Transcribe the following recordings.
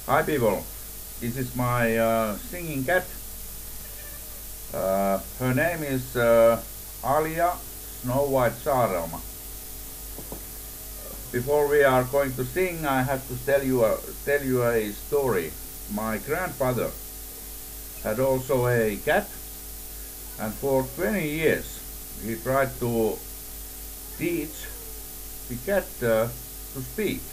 Hi people, this is my singing cat. Her name is Alia Snow White Saarelma. Before we are going to sing, I have to tell you a story. My grandfather had also a cat, and for 20 years he tried to teach the cat to speak.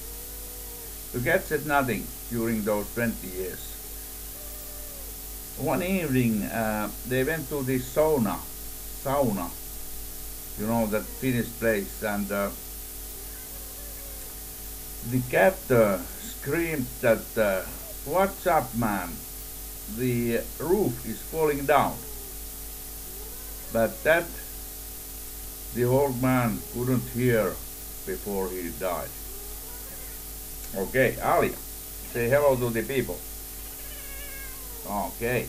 The cat said nothing during those 20 years. One evening they went to this sauna, you know, that Finnish place, and the cat screamed that, "What's up, man? The roof is falling down." But that the old man couldn't hear before he died. Okay, Alia, say hello to the people. Okay.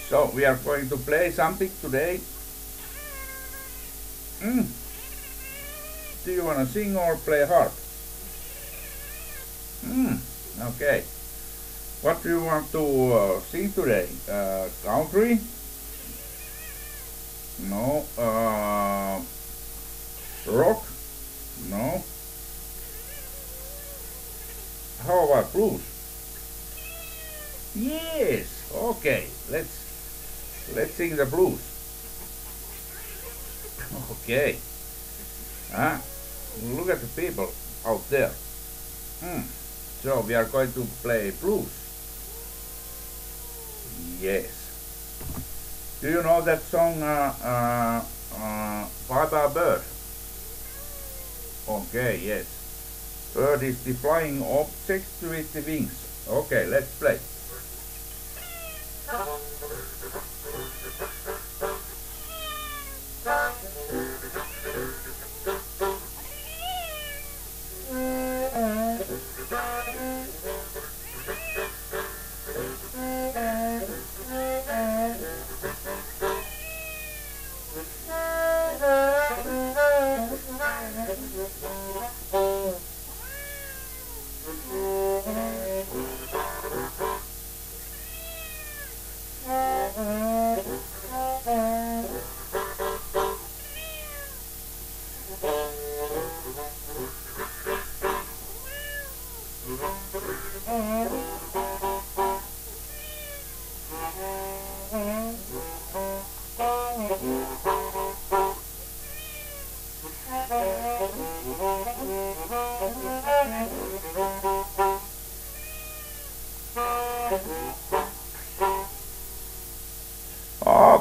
So we are going to play something today. Do you want to sing or play harp? Okay. What do you want to sing today? Country? No. Rock? No. How about blues? Yes. Okay. Let's sing the blues. Okay. Look at the people out there. So we are going to play blues. Yes. Do you know that song, Bye Bye Bird? Okay, yes. Bird is the flying object with the wings. Okay, let's play.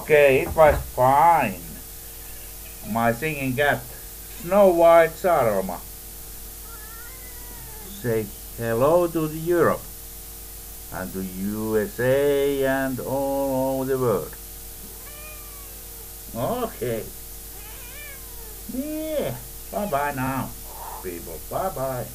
Okay, it was fine. My singing cat, Snow White Saarelma. Say hello to the Europe and to USA and all over the world. Okay. Yeah. Bye bye now, people. Bye bye.